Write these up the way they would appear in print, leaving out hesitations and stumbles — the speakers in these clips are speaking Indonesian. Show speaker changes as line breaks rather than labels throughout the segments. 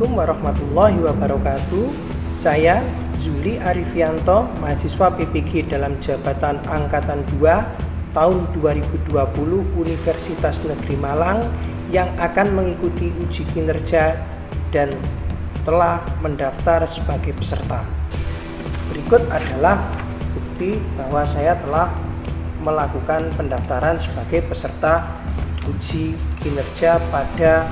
Assalamualaikum warahmatullahi wabarakatuh. Saya Zuli Arifianto, mahasiswa PPG dalam jabatan Angkatan 2 tahun 2020 Universitas Negeri Malang yang akan mengikuti uji kinerja dan telah mendaftar sebagai peserta. Berikut adalah bukti bahwa saya telah melakukan pendaftaran sebagai peserta uji kinerja pada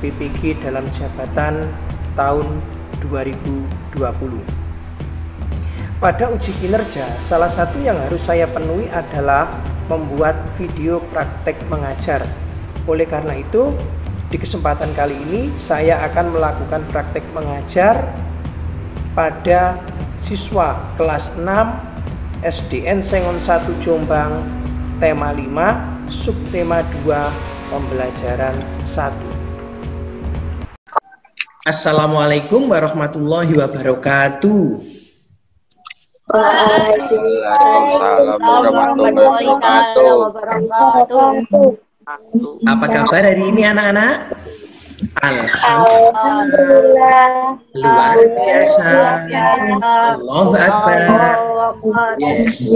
PPG dalam jabatan tahun 2020. Pada uji kinerja, salah satu yang harus saya penuhi adalah membuat video praktek mengajar. Oleh karena itu, di kesempatan kali ini saya akan melakukan praktek mengajar pada siswa kelas 6 SDN Sengon 1 Jombang, tema 5, subtema 2, pembelajaran 1. Assalamualaikum warahmatullahi wabarakatuh.
Waalaikumsalam warahmatullahi wabarakatuh.
Apa kabar hari ini anak-anak?
Alhamdulillah.
Luar biasa. Allahu Akbar. Yes.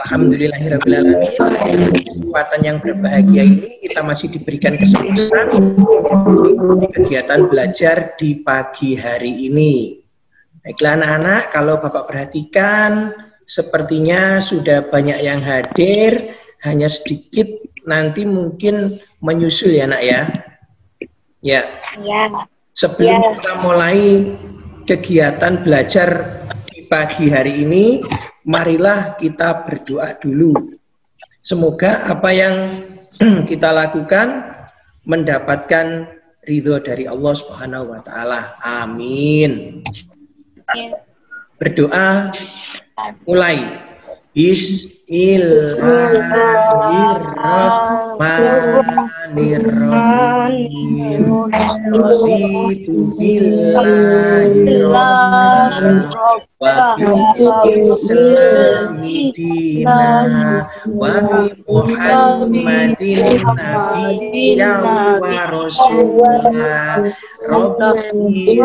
Alhamdulillahirrahmanirrahim. Kesempatan yang berbahagia ini kita masih diberikan kesempatan untuk kegiatan belajar di pagi hari ini. Baiklah anak-anak, kalau Bapak perhatikan sepertinya sudah banyak yang hadir, hanya sedikit nanti mungkin menyusul ya nak ya. Ya. Sebelum kita mulai kegiatan belajar di pagi hari ini, marilah kita berdoa dulu. Semoga apa yang kita lakukan mendapatkan ridho dari Allah Subhanahu wa taala. Amin. Berdoa mulai. Bismillahirrahmanirrahim. Raditu billahi rabban wa bil islami dina wa bi Muhammadin nabiyyan wa rasulah. Rabbi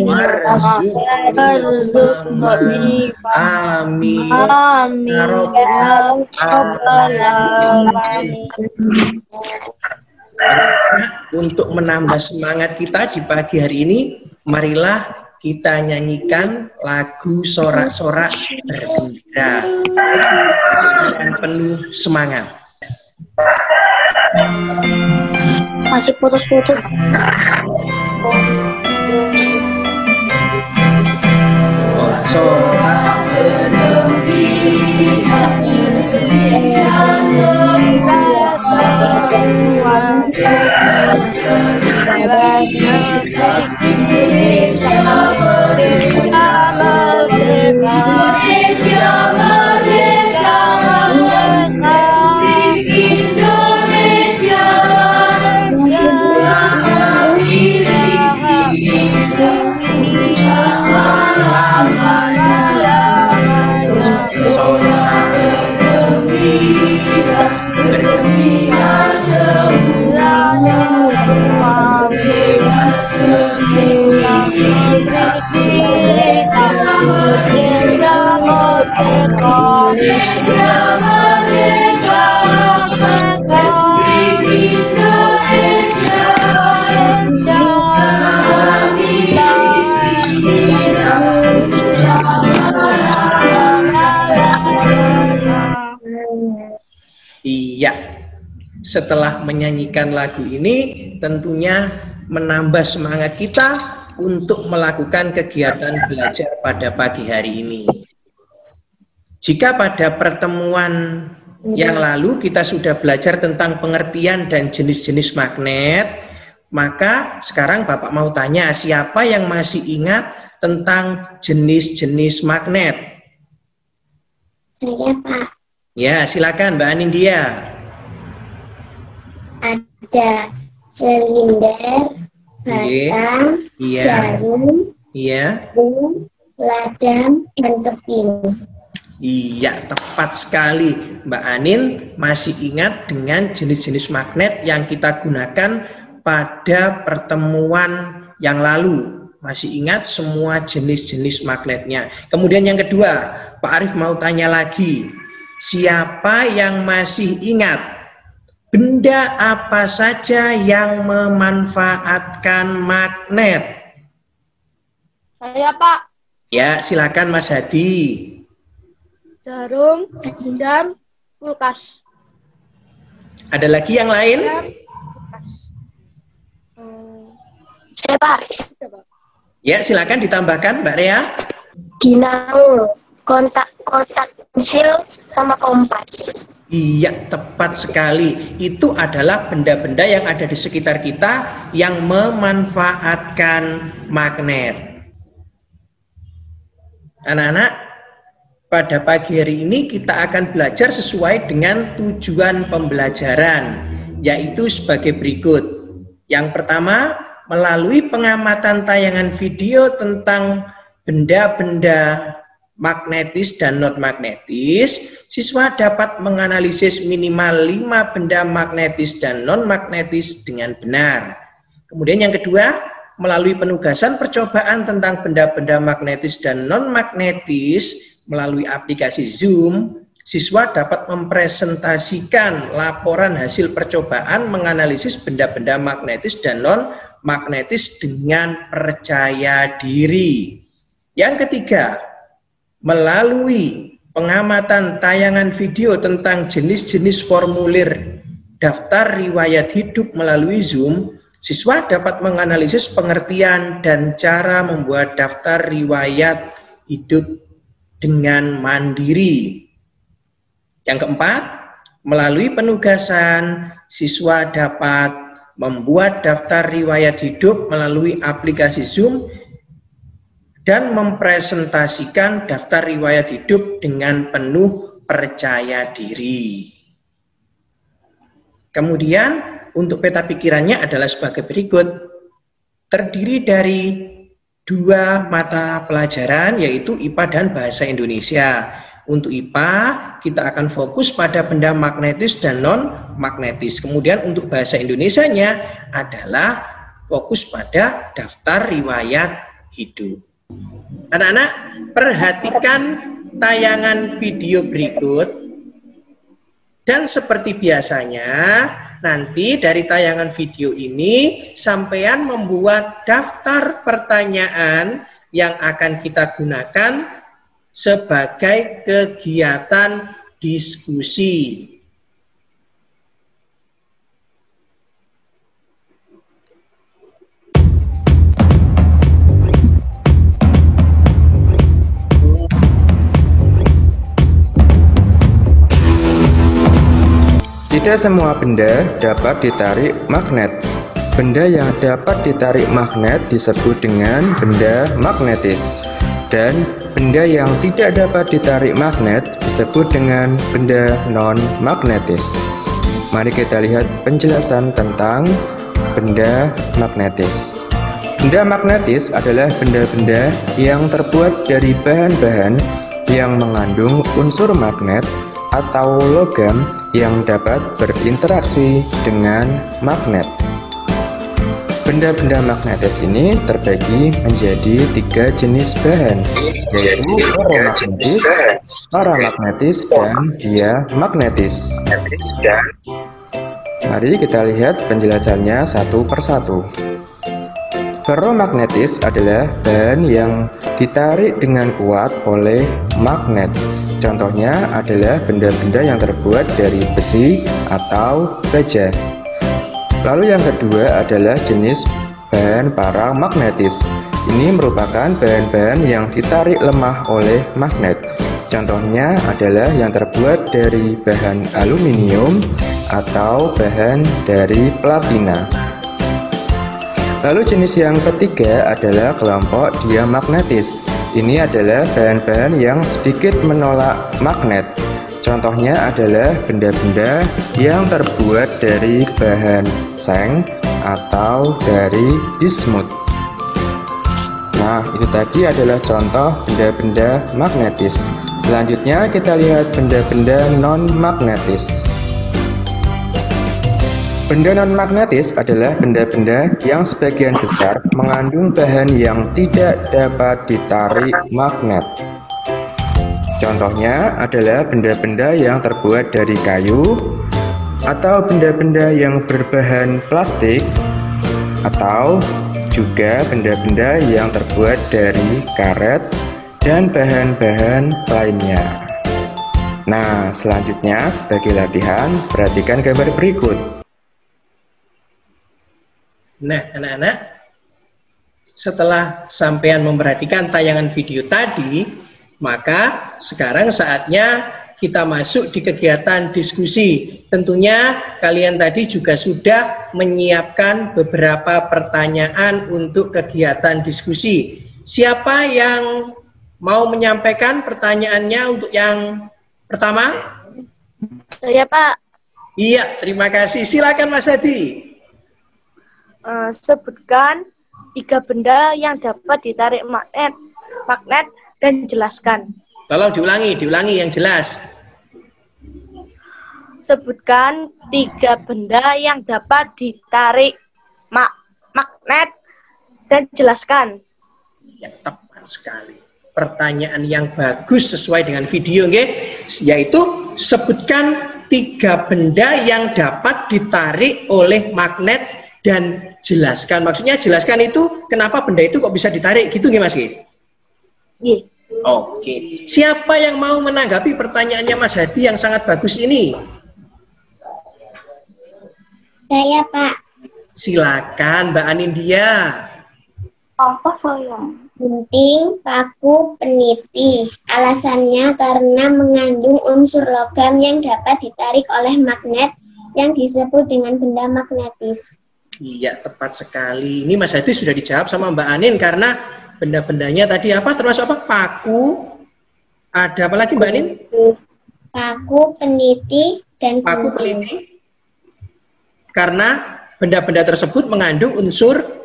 warzuqni amin ya rabbal alamin. Untuk menambah semangat kita di pagi hari ini, marilah kita nyanyikan lagu sorak-sorak bergembira dengan penuh semangat.
Masih putus-putus.
Sorak Iya, setelah menyanyikan lagu ini tentunya menambah semangat kita untuk melakukan kegiatan belajar pada pagi hari ini. Jika pada pertemuan yang lalu kita sudah belajar tentang pengertian dan jenis-jenis magnet, maka sekarang Bapak mau tanya, siapa yang masih ingat tentang jenis-jenis magnet?
Saya, Pak.
Ya, silakan Mbak Anindya.
Ada silinder, batang, jarum, ladang, dan keping.
Iya, tepat sekali. Mbak Anin masih ingat dengan jenis-jenis magnet yang kita gunakan pada pertemuan yang lalu. Masih ingat semua jenis-jenis magnetnya. Kemudian yang kedua, Pak Arif mau tanya lagi. Siapa yang masih ingat benda apa saja yang memanfaatkan magnet?
Saya, Pak.
Ya, silakan Mas Hadi.
Jarum, jam, kulkas.
Ada lagi yang lain?
Jam, kulkas. Saya, Pak.
Ya, silakan ditambahkan Mbak Rea.
Dinamo, kotak pensil, sama kompas.
Iya, tepat sekali. Itu adalah benda-benda yang ada di sekitar kita yang memanfaatkan magnet. Anak-anak, pada pagi hari ini kita akan belajar sesuai dengan tujuan pembelajaran, yaitu sebagai berikut. Yang pertama, melalui pengamatan tayangan video tentang benda-benda magnetis dan non magnetis, siswa dapat menganalisis minimal 5 benda magnetis dan non magnetis dengan benar. Kemudian yang kedua, melalui penugasan percobaan tentang benda-benda magnetis dan non magnetis melalui aplikasi Zoom, siswa dapat mempresentasikan laporan hasil percobaan menganalisis benda-benda magnetis dan non magnetis dengan percaya diri. Yang ketiga, melalui pengamatan tayangan video tentang jenis-jenis formulir daftar riwayat hidup melalui Zoom, siswa dapat menganalisis pengertian dan cara membuat daftar riwayat hidup dengan mandiri. Yang keempat, melalui penugasan, siswa dapat membuat daftar riwayat hidup melalui aplikasi Zoom dan mempresentasikan daftar riwayat hidup dengan penuh percaya diri. Kemudian untuk peta pikirannya adalah sebagai berikut. Terdiri dari 2 mata pelajaran, yaitu IPA dan Bahasa Indonesia. Untuk IPA kita akan fokus pada benda magnetis dan non magnetis. Kemudian untuk Bahasa Indonesianya adalah fokus pada daftar riwayat hidup. Anak-anak, perhatikan tayangan video berikut. Dan seperti biasanya, nanti dari tayangan video ini sampean membuat daftar pertanyaan yang akan kita gunakan sebagai kegiatan diskusi.
Tidak semua benda dapat ditarik magnet. Benda yang dapat ditarik magnet disebut dengan benda magnetis. Dan benda yang tidak dapat ditarik magnet disebut dengan benda non-magnetis. Mari kita lihat penjelasan tentang benda magnetis. Benda magnetis adalah benda-benda yang terbuat dari bahan-bahan yang mengandung unsur magnet atau logam yang dapat berinteraksi dengan magnet. Benda-benda magnetis ini terbagi menjadi 3 jenis bahan, yaitu ferromagnetis, paramagnetis, dan diamagnetis. Mari kita lihat penjelasannya satu persatu. Ferromagnetis adalah bahan yang ditarik dengan kuat oleh magnet. Contohnya adalah benda-benda yang terbuat dari besi atau baja. Lalu yang kedua adalah jenis bahan paramagnetis. Ini merupakan bahan-bahan yang ditarik lemah oleh magnet. Contohnya adalah yang terbuat dari bahan aluminium atau bahan dari platina. Lalu jenis yang ketiga adalah kelompok diamagnetis. Ini adalah bahan-bahan yang sedikit menolak magnet. Contohnya adalah benda-benda yang terbuat dari bahan seng atau dari bismut. Nah, itu tadi adalah contoh benda-benda magnetis. Selanjutnya kita lihat benda-benda non-magnetis. Benda non-magnetis adalah benda-benda yang sebagian besar mengandung bahan yang tidak dapat ditarik magnet. Contohnya adalah benda-benda yang terbuat dari kayu, atau benda-benda yang berbahan plastik, atau juga benda-benda yang terbuat dari karet dan bahan-bahan lainnya. Nah, selanjutnya sebagai latihan, perhatikan gambar berikut.
Nah, anak-anak, setelah sampean memperhatikan tayangan video tadi, maka sekarang saatnya kita masuk di kegiatan diskusi. Tentunya kalian tadi juga sudah menyiapkan beberapa pertanyaan untuk kegiatan diskusi. Siapa yang mau menyampaikan pertanyaannya untuk yang pertama?
Saya, Pak.
Iya, terima kasih. Silakan Mas Hadi.
Sebutkan 3 benda yang dapat ditarik magnet dan jelaskan.
Tolong diulangi yang jelas.
Sebutkan 3 benda yang dapat ditarik magnet dan jelaskan.
Ya, tepat sekali. Pertanyaan yang bagus sesuai dengan video, yaitu sebutkan 3 benda yang dapat ditarik oleh magnet dan jelaskan. Maksudnya jelaskan itu kenapa benda itu kok bisa ditarik gitu nggih Mas?
Iya.
Oke. Siapa yang mau menanggapi pertanyaannya Mas Hadi yang sangat bagus ini?
Saya, Pak.
Silakan Mbak Anindya.
Apa saya?
Gunting, paku, peniti. Alasannya karena mengandung unsur logam yang dapat ditarik oleh magnet yang disebut dengan benda magnetis.
Iya, tepat sekali. Ini Mas Hadi sudah dijawab sama Mbak Anin karena benda-bendanya tadi apa? Termasuk apa? Paku. Ada apa lagi Mbak Anin?
Paku, peniti, dan
Paku,
gunting.
peniti. Karena benda-benda tersebut mengandung unsur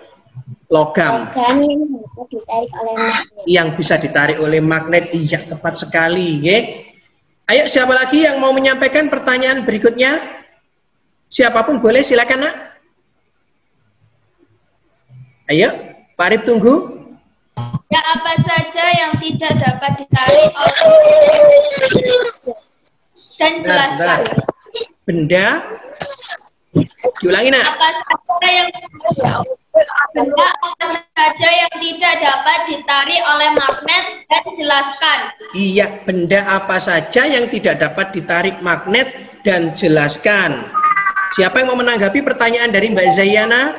logam
Logam yang dapat ditarik oleh magnet.
yang bisa ditarik oleh magnet. Iya, tepat sekali. Ayo, siapa lagi yang mau menyampaikan pertanyaan berikutnya? Siapapun boleh, silakan Nak. Ayo, Pak Arif tunggu.
Ya, apa saja yang tidak dapat ditarik oleh dan jelaskan.
Benda, diulangi Nak.
Benda apa saja yang tidak dapat ditarik oleh magnet dan jelaskan.
Iya, benda apa saja yang tidak dapat ditarik magnet dan jelaskan. Siapa yang mau menanggapi pertanyaan dari Mbak Zayana?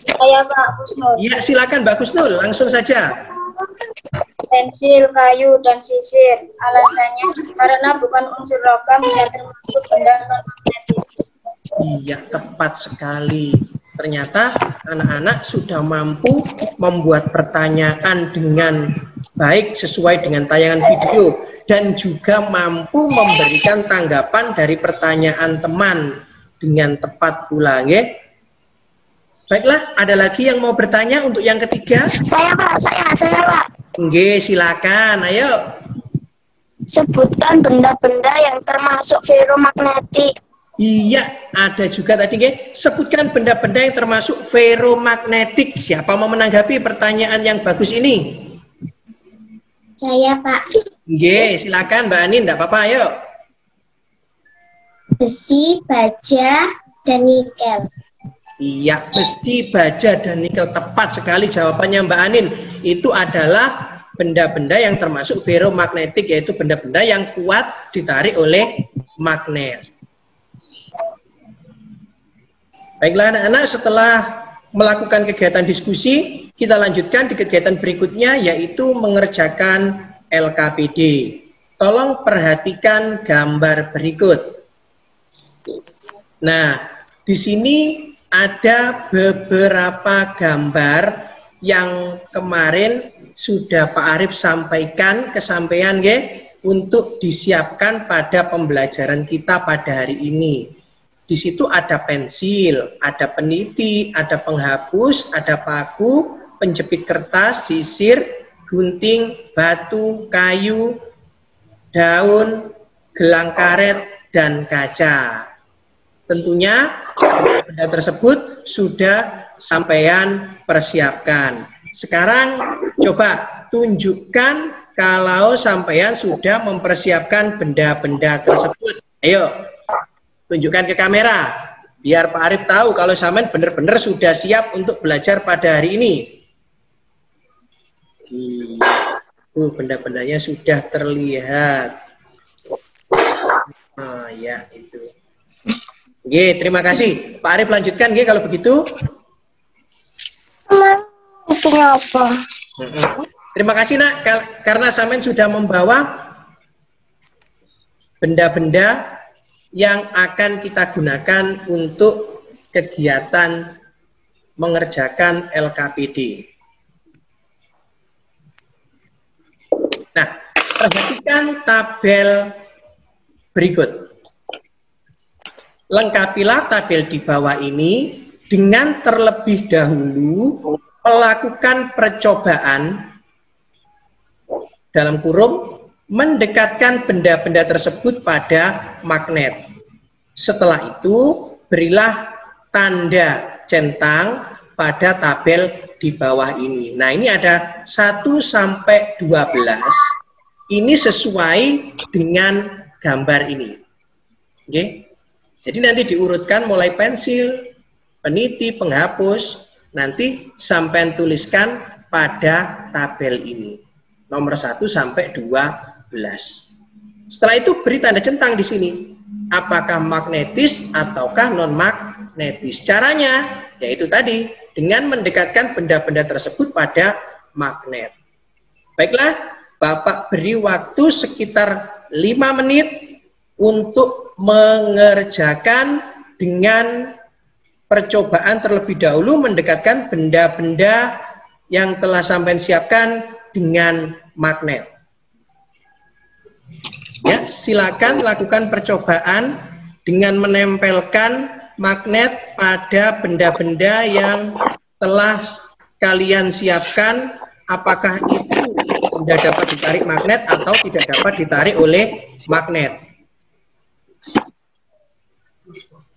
Saya Pak Kusnul.
Iya, silakan Mbak Kusnul, langsung saja.
Pensil, kayu, dan sisir. Alasannya karena bukan unsur logam yang termasuk benda non-magnetis.
Iya, tepat sekali. Ternyata anak-anak sudah mampu membuat pertanyaan dengan baik sesuai dengan tayangan video dan juga mampu memberikan tanggapan dari pertanyaan teman dengan tepat pula, Baiklah, ada lagi yang mau bertanya untuk yang ketiga?
Saya, Pak. Saya, Pak.
Nggih, silakan. Ayo.
Sebutkan benda-benda yang termasuk ferromagnetik.
Iya, ada juga tadi, sebutkan benda-benda yang termasuk ferromagnetik. Siapa mau menanggapi pertanyaan yang bagus ini?
Saya, Pak.
Nggih, silakan Mbak Anin, enggak apa-apa, ayo.
Besi, baja, dan nikel.
Iya, besi, baja, dan nikel. Tepat sekali jawabannya Mbak Anin. Itu adalah benda-benda yang termasuk ferromagnetik, yaitu benda-benda yang kuat ditarik oleh magnet. Baiklah anak-anak, setelah melakukan kegiatan diskusi, kita lanjutkan di kegiatan berikutnya, yaitu mengerjakan LKPD. Tolong perhatikan gambar berikut. Nah, di sini ada beberapa gambar yang kemarin sudah Pak Arif sampaikan kesampaian untuk disiapkan pada pembelajaran kita pada hari ini. Di situ ada pensil, ada peniti, ada penghapus, ada paku, penjepit kertas, sisir, gunting, batu, kayu, daun, gelang karet, dan kaca. Tentunya benda tersebut sudah sampean persiapkan. Sekarang coba tunjukkan kalau sampean sudah mempersiapkan benda-benda tersebut. Ayo, tunjukkan ke kamera, biar Pak Arif tahu kalau sampean benar-benar sudah siap untuk belajar pada hari ini. Benda-bendanya sudah terlihat. Oh ya, itu. Oke, terima kasih. Pak Arif lanjutkan kalau begitu.
Itu apa?
Terima kasih nak, karena sampean sudah membawa benda-benda yang akan kita gunakan untuk kegiatan mengerjakan LKPD. Nah, perhatikan tabel berikut. Lengkapilah tabel di bawah ini dengan terlebih dahulu melakukan percobaan dalam kurung mendekatkan benda-benda tersebut pada magnet. Setelah itu, berilah tanda centang pada tabel di bawah ini. Nah, ini ada 1 sampai 12. Ini sesuai dengan gambar ini. Oke. Jadi nanti diurutkan mulai pensil, peniti, penghapus, nanti sampai tuliskan pada tabel ini. Nomor 1 sampai 12. Setelah itu beri tanda centang di sini. Apakah magnetis ataukah non magnetis? Caranya yaitu tadi dengan mendekatkan benda-benda tersebut pada magnet. Baiklah, Bapak beri waktu sekitar 5 menit untuk mengerjakan dengan percobaan terlebih dahulu mendekatkan benda-benda yang telah sampai siapkan dengan magnet. Ya, silakan lakukan percobaan dengan menempelkan magnet pada benda-benda yang telah kalian siapkan. Apakah itu benda dapat ditarik magnet atau tidak dapat ditarik oleh magnet.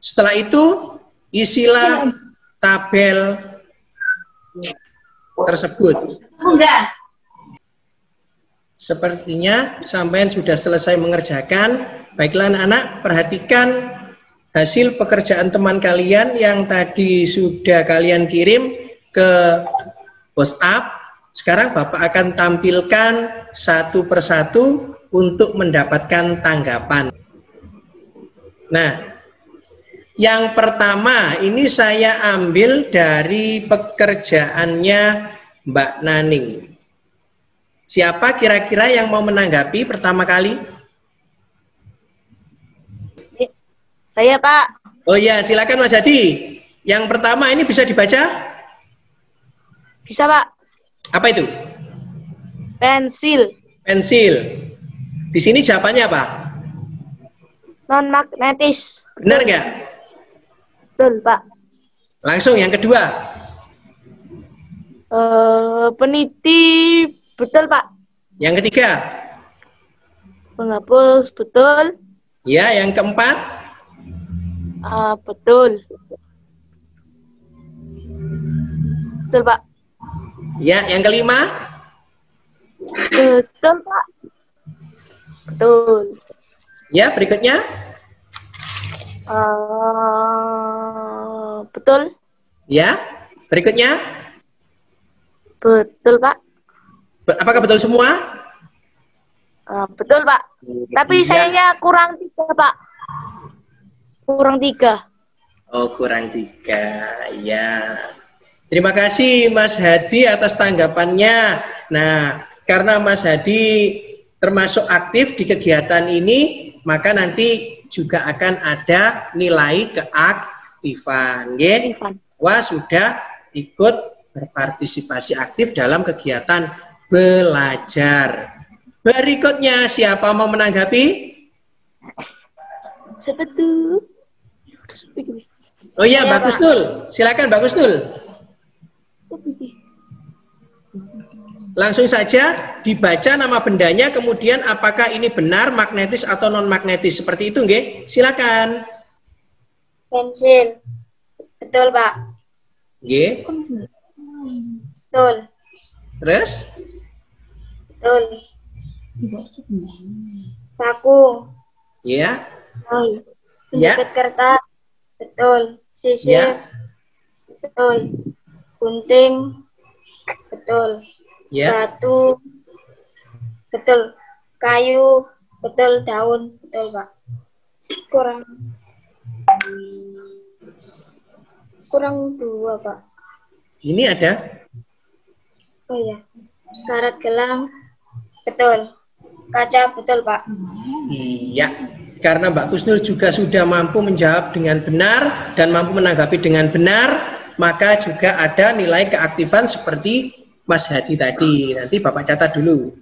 Setelah itu isilah tabel tersebut. Sepertinya sampean sudah selesai mengerjakan. Baiklah anak-anak, perhatikan hasil pekerjaan teman kalian yang tadi sudah kalian kirim ke WhatsApp. Sekarang Bapak akan tampilkan satu persatu untuk mendapatkan tanggapan. Nah, yang pertama ini saya ambil dari pekerjaannya Mbak Naning. Siapa kira-kira yang mau menanggapi pertama kali?
Saya, Pak.
Oh ya, silakan Mas Hadi. Yang pertama ini bisa dibaca?
Bisa, Pak.
Apa itu?
Pensil.
Pensil. Di sini jawabannya apa?
Non magnetis.
Benar nggak?
Betul, Pak.
Langsung yang kedua.
Peniti. Betul, Pak.
Yang ketiga.
Penghapus. Betul.
Ya, yang keempat.
Betul. Betul, Pak.
Ya, yang kelima.
Betul, Pak. Betul.
Ya, berikutnya.
Betul.
Ya, berikutnya.
Betul, Pak.
Apakah betul semua?
Betul, Pak. Tapi
Iya.
sayangnya kurang 3, Pak. Kurang 3.
Oh, kurang 3. Ya. Terima kasih Mas Hadi atas tanggapannya. Nah, karena Mas Hadi termasuk aktif di kegiatan ini, maka nanti juga akan ada nilai keaktifan. Wah, sudah ikut berpartisipasi aktif dalam kegiatan belajar. Berikutnya, siapa mau menanggapi?
Siapa tuh?
Oh iya,
Saya,
Mbak Kusnul. Silakan Mbak Kusnul. Langsung saja dibaca nama bendanya, kemudian apakah ini benar magnetis atau non magnetis, seperti itu, nggih? Silakan.
Pensil. Betul, Pak.
Nggih.
Betul.
Terus?
Betul. Paku.
Ya.
Betul.
Ya.
Penjepit kertas. Betul. Sisir.
Ya.
Betul. Gunting. Betul.
Ya.
Batu. Betul. Kayu. Betul. Daun. Betul, Pak. Kurang 2, Pak.
Ini ada?
Oh iya. Karet gelang. Betul. Kaca. Betul, Pak.
Iya. Karena Mbak Kusnul juga sudah mampu menjawab dengan benar dan mampu menanggapi dengan benar, maka juga ada nilai keaktifan seperti Mas Hadi tadi. Nanti Bapak catat dulu.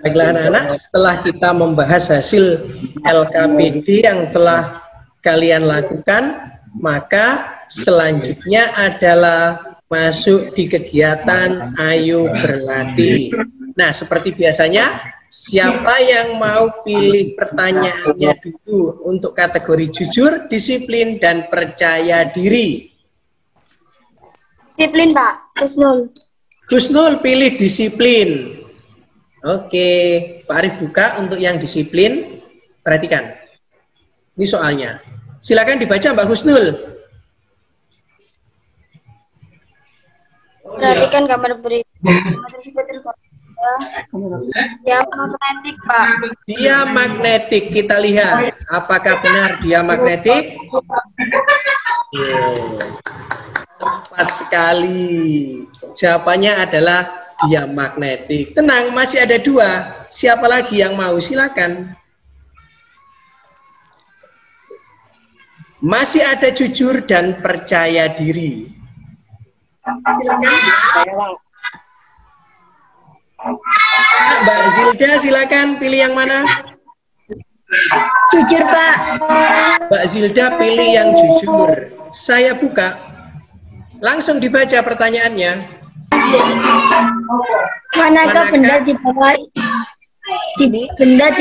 Baiklah anak-anak, setelah kita membahas hasil LKPD yang telah kalian lakukan, maka selanjutnya adalah masuk di kegiatan Ayo Berlatih. Nah, seperti biasanya, siapa yang mau pilih pertanyaannya dulu untuk kategori jujur, disiplin, dan percaya diri?
Disiplin, Pak. Kusnul.
Kusnul pilih disiplin. Oke, Pak Arif buka untuk yang disiplin. Perhatikan. Ini soalnya. Silakan dibaca Mbak Kusnul.
Perhatikan gambar berikut. Gambar tersebut dia magnetik, Pak.
Dia magnetik. Kita lihat. Apakah benar dia magnetik? Tepat sekali. Jawabannya adalah dia magnetik. Tenang, masih ada 2. Siapa lagi yang mau? Silakan. Masih ada jujur dan percaya diri. Silakan. Mbak Zilda, silakan pilih yang mana?
Jujur, Pak.
Mbak Zilda pilih yang jujur. Saya buka. Langsung dibaca pertanyaannya.
Manakah benda di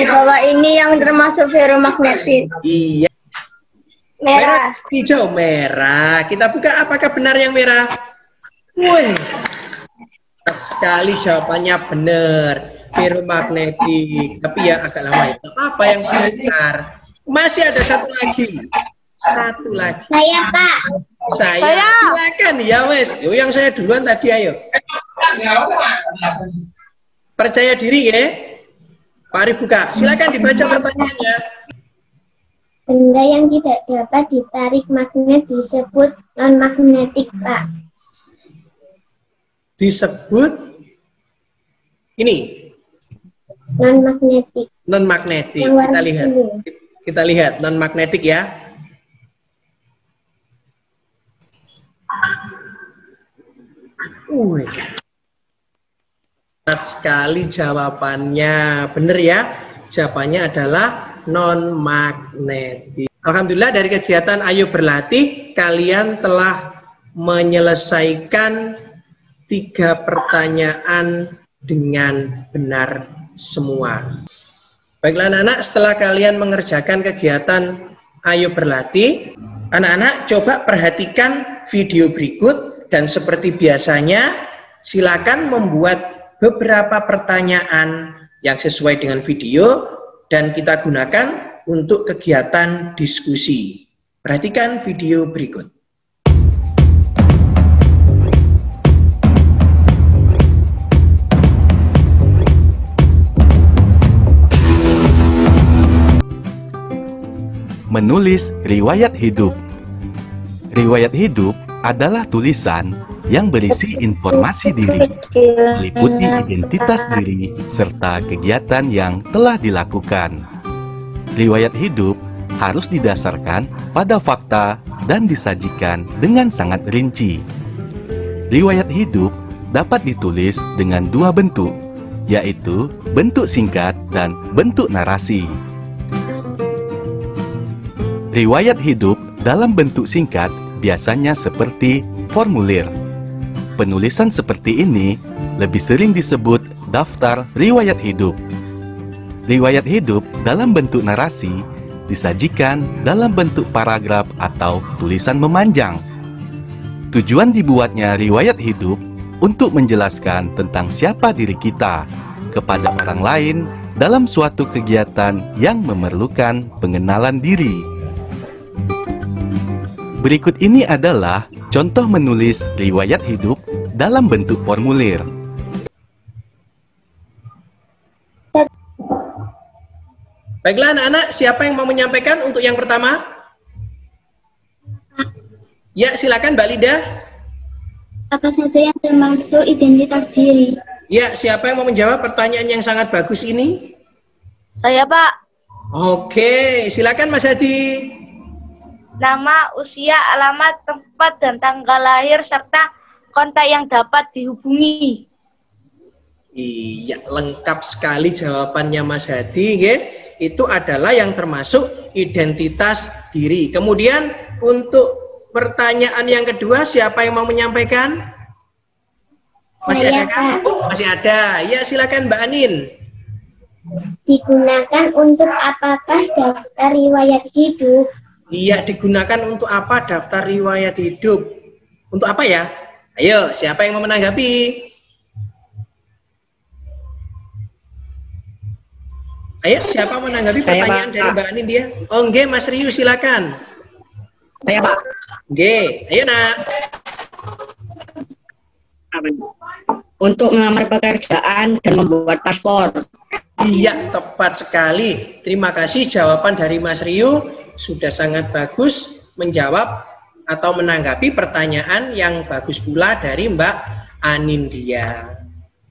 bawah ini yang termasuk ferromagnetis?
Iya.
Merah.
Hijau, merah. Kita buka, apakah benar yang merah? Woi. Sekali jawabannya benar. Ferromagnetik. Tapi ya agak lama itu. Apa yang benar? Masih ada satu lagi. Satu lagi.
Saya, Pak.
Saya. Silakan ya wes. Yo yang saya duluan tadi, ayo. Percaya diri ya. Pak Arif buka. Silakan dibaca pertanyaannya.
Benda yang tidak dapat ditarik magnet disebut non-magnetik, Pak.
Disebut ini
Non-magnetik.
non-magnetik.
Yang warna
Kita lihat.
biru.
Kita lihat non-magnetik ya. Tepat sekali jawabannya. Benar ya? Jawabannya adalah non-magnetik. Alhamdulillah dari kegiatan Ayo Berlatih, kalian telah menyelesaikan 3 pertanyaan dengan benar semua. Baiklah anak-anak, setelah kalian mengerjakan kegiatan Ayo Berlatih, anak-anak coba perhatikan video berikut dan seperti biasanya silakan membuat beberapa pertanyaan yang sesuai dengan video dan kita gunakan untuk kegiatan diskusi. Perhatikan video berikut.
Menulis riwayat hidup. Riwayat hidup adalah tulisan yang berisi informasi diri, meliputi identitas diri, serta kegiatan yang telah dilakukan. Riwayat hidup harus didasarkan pada fakta dan disajikan dengan sangat rinci. Riwayat hidup dapat ditulis dengan 2 bentuk, yaitu bentuk singkat dan bentuk narasi. Riwayat hidup dalam bentuk singkat biasanya seperti formulir. penulisan seperti ini lebih sering disebut daftar riwayat hidup. Riwayat hidup dalam bentuk narasi disajikan dalam bentuk paragraf atau tulisan memanjang. Tujuan dibuatnya riwayat hidup untuk menjelaskan tentang siapa diri kita kepada orang lain dalam suatu kegiatan yang memerlukan pengenalan diri. Berikut ini adalah contoh menulis riwayat hidup dalam bentuk formulir.
Baiklah anak-anak, siapa yang mau menyampaikan untuk yang pertama? Ya, silakan Mbak Lida.
Apa saja yang termasuk identitas diri?
Ya, siapa yang mau menjawab pertanyaan yang sangat bagus ini?
Saya, Pak.
Oke, silakan Mas Hadi.
Nama, usia, alamat, tempat, dan tanggal lahir, serta kontak yang dapat dihubungi.
Iya, lengkap sekali jawabannya Mas Hadi, nggih. Itu adalah yang termasuk identitas diri. Kemudian untuk pertanyaan yang kedua, siapa yang mau menyampaikan? Masih
Saya,
ada kan?
Pak.
Oh, masih ada. Ya, silakan Mbak Anin.
Digunakan untuk apakah daftar riwayat hidup?
Iya, digunakan untuk apa daftar riwayat hidup? Untuk apa ya? Ayo, siapa yang mau menanggapi? Ayo, siapa menanggapi pertanyaan dari Mbak Anin dia? Oh, nggih, Mas Riyu, silakan.
Saya, Pak.
Nggih, ayo nak.
Untuk melamar pekerjaan dan membuat paspor.
Iya, tepat sekali. Terima kasih jawaban dari Mas Riyu. Sudah sangat bagus menjawab atau menanggapi pertanyaan yang bagus pula dari Mbak Anindya.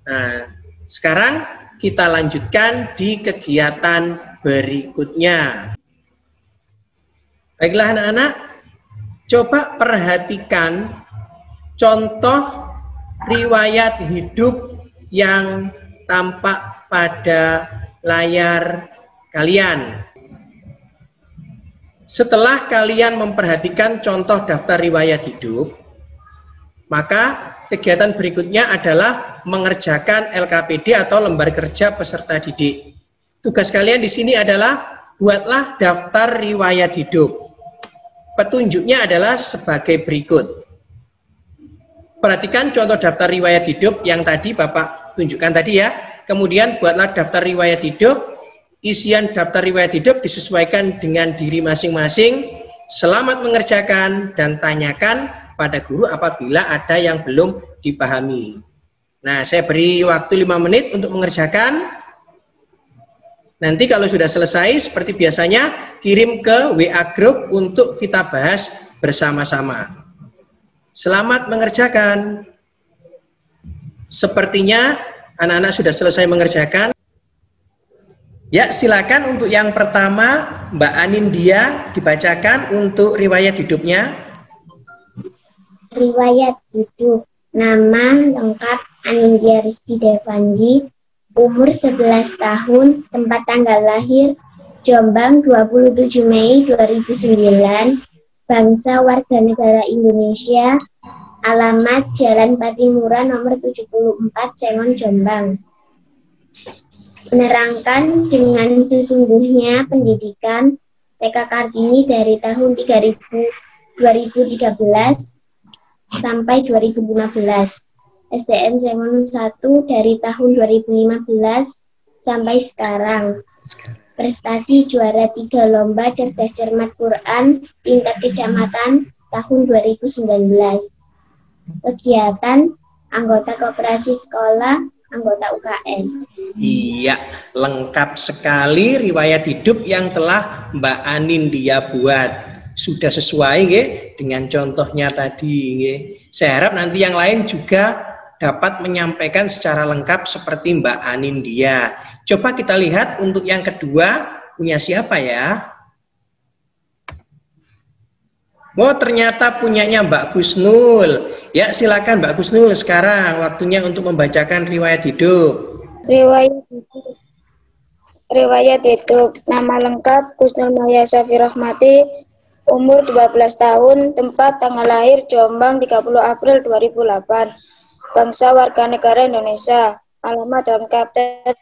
Nah, sekarang kita lanjutkan di kegiatan berikutnya. Baiklah anak-anak, coba perhatikan contoh riwayat hidup yang tampak pada layar kalian. Setelah kalian memperhatikan contoh daftar riwayat hidup, maka kegiatan berikutnya adalah mengerjakan LKPD atau lembar kerja peserta didik. Tugas kalian di sini adalah buatlah daftar riwayat hidup. Petunjuknya adalah sebagai berikut. Perhatikan contoh daftar riwayat hidup yang tadi Bapak tunjukkan tadi ya. Kemudian buatlah daftar riwayat hidup. Isian daftar riwayat hidup disesuaikan dengan diri masing-masing. Selamat mengerjakan dan tanyakan pada guru apabila ada yang belum dipahami. Nah, saya beri waktu 5 menit untuk mengerjakan. Nanti kalau sudah selesai, seperti biasanya, kirim ke WA Group untuk kita bahas bersama-sama. Selamat mengerjakan. Sepertinya anak-anak sudah selesai mengerjakan. Ya, silakan untuk yang pertama, Mbak Anindya dibacakan untuk riwayat hidupnya.
Riwayat hidup. Nama lengkap Anindya Rizky Devandi, umur 11 tahun, tempat tanggal lahir Jombang 27 Mei 2009, bangsa warga negara Indonesia, alamat Jalan Patimura nomor 74 Sengon Jombang. Menerangkan dengan sesungguhnya pendidikan TK Kartini dari tahun 2013 sampai 2015. SDN Sengon 1 dari tahun 2015 sampai sekarang. Prestasi juara 3 lomba cerdas cermat Quran tingkat kecamatan tahun 2019. Kegiatan anggota koperasi sekolah, anggota UKS.
Iya, lengkap sekali riwayat hidup yang telah Mbak Anindya buat. Sudah sesuai nggih dengan contohnya tadi nggih. Saya harap nanti yang lain juga dapat menyampaikan secara lengkap seperti Mbak Anindya. Coba kita lihat untuk yang kedua, punya siapa ya? Oh, ternyata punyanya Mbak Gusnul. Ya, silakan Mbak Gusnul, sekarang waktunya untuk membacakan riwayat hidup.
Riwayat hidup. Nama lengkap Gusnul Maya Safi Rahmati, umur 12 tahun, tempat tanggal lahir Jombang 30 April 2008, bangsa warga negara Indonesia. Alamat dan Kapten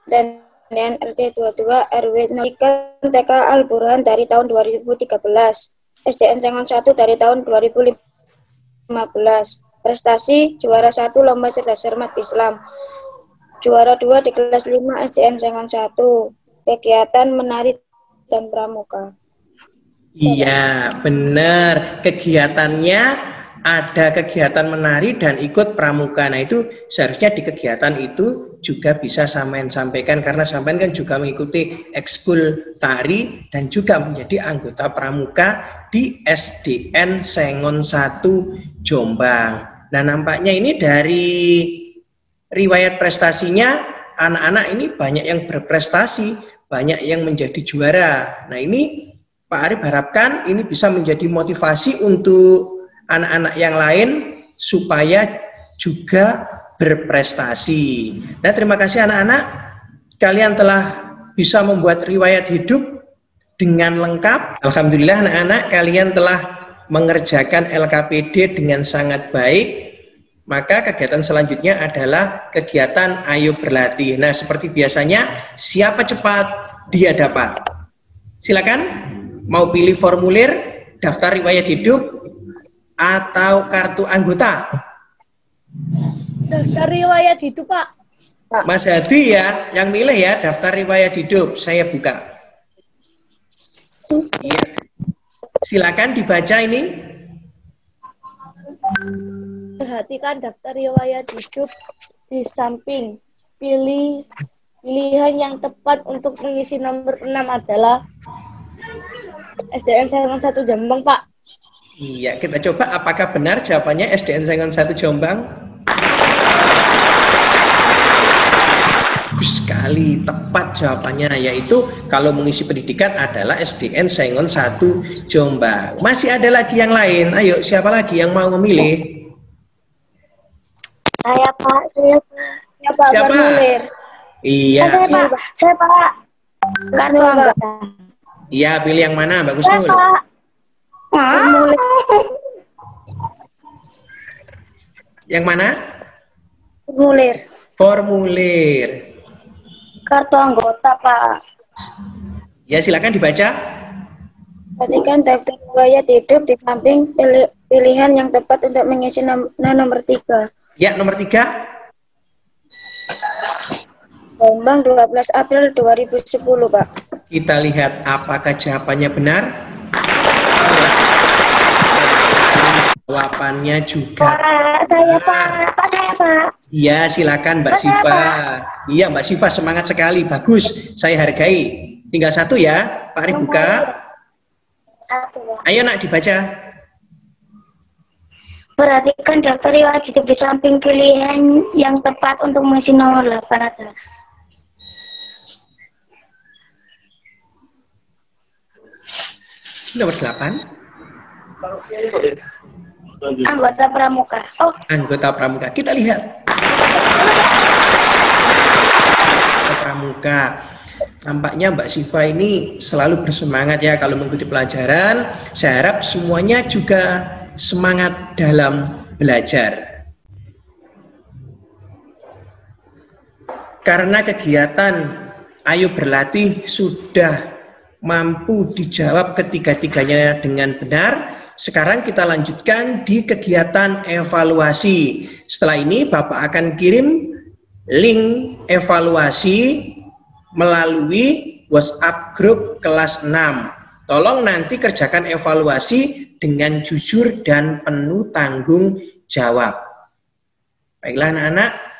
Tendian RT 22 RW 03 TK Al-Burhan dari tahun 2013. SDN Sangon 1 dari tahun 2015. Prestasi juara 1 lomba cerdas cermat Islam. Juara 2 di kelas 5 SDN Sangon 1. Kegiatan menari dan pramuka.
Iya, benar. Kegiatannya ada kegiatan menari dan ikut pramuka. Nah, itu seharusnya di kegiatan itu juga bisa sampean sampaikan karena sampean kan juga mengikuti ekskul tari dan juga menjadi anggota pramuka di SDN Sengon 1 Jombang. Nah, nampaknya ini dari riwayat prestasinya anak-anak ini banyak yang berprestasi, banyak yang menjadi juara. Nah, ini Pak Arif harapkan ini bisa menjadi motivasi untuk anak-anak yang lain supaya juga berprestasi. Nah, terima kasih anak-anak. Kalian telah bisa membuat riwayat hidup dengan lengkap. Alhamdulillah anak-anak, kalian telah mengerjakan LKPD dengan sangat baik. Maka kegiatan selanjutnya adalah kegiatan ayo berlatih. Nah, seperti biasanya, siapa cepat dia dapat. Silakan, mau pilih formulir, daftar riwayat hidup, atau kartu anggota?
Daftar riwayat hidup, Pak.
Mas Hadi ya, yang milih ya, daftar riwayat hidup. Saya buka. Iya. Silakan dibaca ini.
Perhatikan daftar riwayat hidup di samping. Pilihan yang tepat untuk mengisi nomor 6 adalah SDN Sengon 1 Jombang, Pak.
Iya, kita coba apakah benar jawabannya SDN Sengon 1 Jombang? Bagus sekali, tepat jawabannya, yaitu kalau mengisi pendidikan adalah SDN Sengon 1 Jombang. Masih ada lagi yang lain? Ayo, siapa lagi yang mau memilih?
Saya Pak, saya Pak.
Ya Pak,
Siapa?
formulir.
Iya.
Saya Pak. Kartu anggota.
Iya, pilih yang mana, Mbak Gusnul?
Formulir.
Yang mana?
Formulir.
Formulir.
Kartu anggota, Pak.
Ya, silakan dibaca.
Perhatikan daftar riwayat hidup di samping pilihan yang tepat untuk mengisi nomor 3.
Ya, nomor 3.
Jombang 12 April 2010, Pak.
Kita lihat apakah jawabannya benar. Tepat sekali, jawabannya juga
Saya
benar.
Pak, saya Pak.
Iya, silakan Mbak Siva. Iya, Mbak Siva semangat sekali, bagus. Saya hargai. Tinggal satu ya, Pak Arif buka. Ayo nak dibaca.
Perhatikan daftar riwayat hidup di samping pilihan yang tepat untuk mengisi nomor 8 adalah
Nomor 8.
anggota pramuka. Oh,
Anggota pramuka. Kita lihat. Anggota pramuka. Tampaknya Mbak Siva ini selalu bersemangat ya kalau mengikuti pelajaran. Saya harap semuanya juga semangat dalam belajar. Karena kegiatan ayo berlatih sudah mampu dijawab ketiga-tiganya dengan benar. Sekarang kita lanjutkan di kegiatan evaluasi. Setelah ini Bapak akan kirim link evaluasi melalui WhatsApp grup kelas 6. Tolong nanti kerjakan evaluasi dengan jujur dan penuh tanggung jawab. Baiklah anak-anak.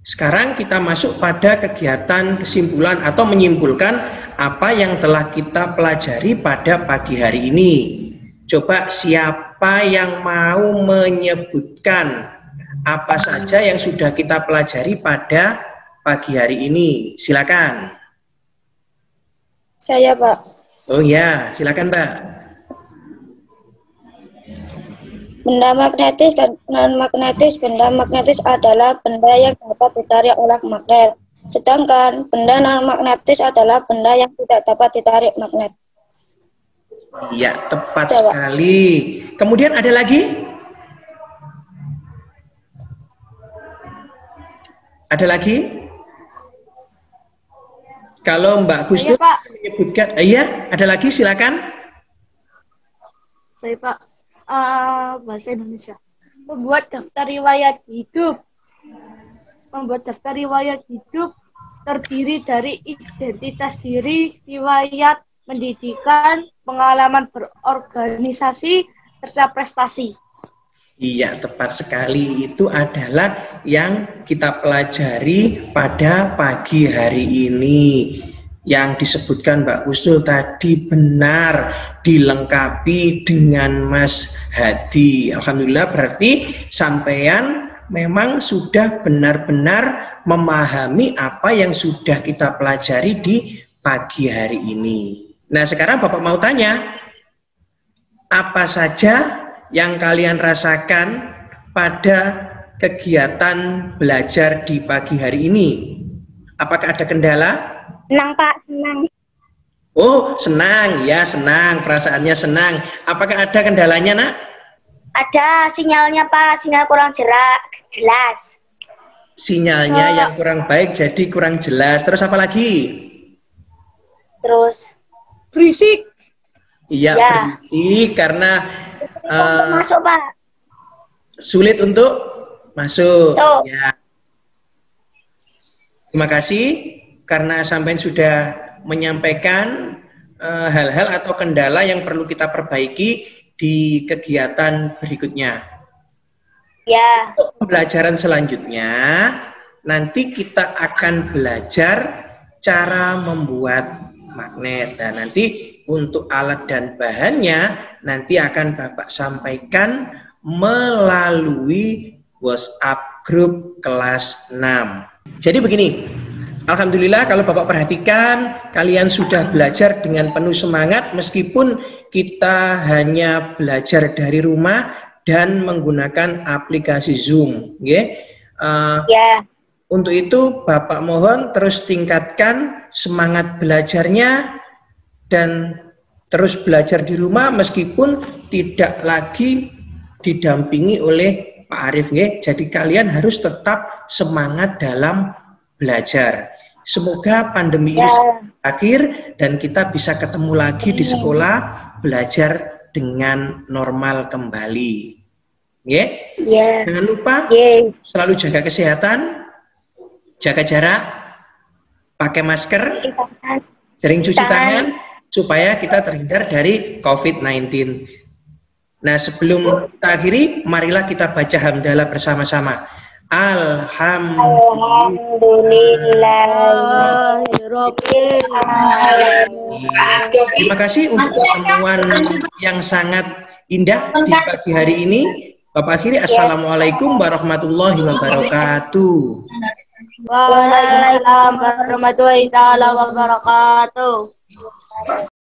Sekarang kita masuk pada kegiatan kesimpulan atau menyimpulkan apa yang telah kita pelajari pada pagi hari ini. Coba siapa yang mau menyebutkan apa saja yang sudah kita pelajari pada pagi hari ini? Silakan.
Saya, Pak.
Oh ya, silakan Mbak.
Benda magnetis dan non-magnetis. Benda magnetis adalah benda yang dapat ditarik oleh magnet. Sedangkan benda non-magnetis adalah benda yang tidak dapat ditarik magnet.
Iya, tepat sekali. Kemudian ada lagi? Ada lagi? Kalau Mbak Gusnul menyebutkan, iya, ada lagi, silakan.
Saya Pak, bahasa Indonesia. Membuat daftar riwayat hidup. Membuat daftar riwayat hidup terdiri dari identitas diri, riwayat pendidikan, pengalaman berorganisasi, serta prestasi.
Iya, tepat sekali. Itu adalah yang kita pelajari pada pagi hari ini. Yang disebutkan Mbak Husnul tadi benar, dilengkapi dengan Mas Hadi. Alhamdulillah, berarti sampean memang sudah benar-benar memahami apa yang sudah kita pelajari di pagi hari ini. Nah, sekarang Bapak mau tanya, apa saja yang kalian rasakan pada kegiatan belajar di pagi hari ini? Apakah ada kendala?
Senang Pak, senang.
Oh, senang, ya senang, perasaannya senang. Apakah ada kendalanya, Nak?
Ada sinyalnya Pak, sinyal kurang jelas.
Sinyalnya yang kurang baik, jadi kurang jelas. Terus apa lagi?
Terus
Berisik.
Iya,
ya,
berisik karena
masuk Pak.
sulit untuk masuk.
Tuh.
Ya. Terima kasih karena sampai sudah menyampaikan hal-hal atau kendala yang perlu kita perbaiki di kegiatan berikutnya.
Ya.
Untuk pembelajaran selanjutnya, nanti kita akan belajar cara membuat magnet. Dan nanti untuk alat dan bahannya nanti akan Bapak sampaikan melalui WhatsApp grup kelas 6. Jadi begini, alhamdulillah kalau Bapak perhatikan kalian sudah belajar dengan penuh semangat meskipun kita hanya belajar dari rumah dan menggunakan aplikasi Zoom.
Ya.
Untuk itu Bapak mohon terus tingkatkan semangat belajarnya dan terus belajar di rumah meskipun tidak lagi didampingi oleh Pak Arif. Jadi kalian harus tetap semangat dalam belajar. Semoga pandemi ini berakhir dan kita bisa ketemu lagi di sekolah belajar dengan normal kembali. Jangan lupa selalu jaga kesehatan, jaga jarak, pakai masker, sering cuci tangan supaya kita terhindar dari COVID-19. Nah, sebelum kita akhiri, marilah kita baca hamdalah bersama-sama. Terima kasih untuk pertemuan yang sangat indah di pagi hari ini. Bapak akhiri, assalamualaikum warahmatullahi wabarakatuh.
Waalaikumsalam warahmatullahi wabarakatuh.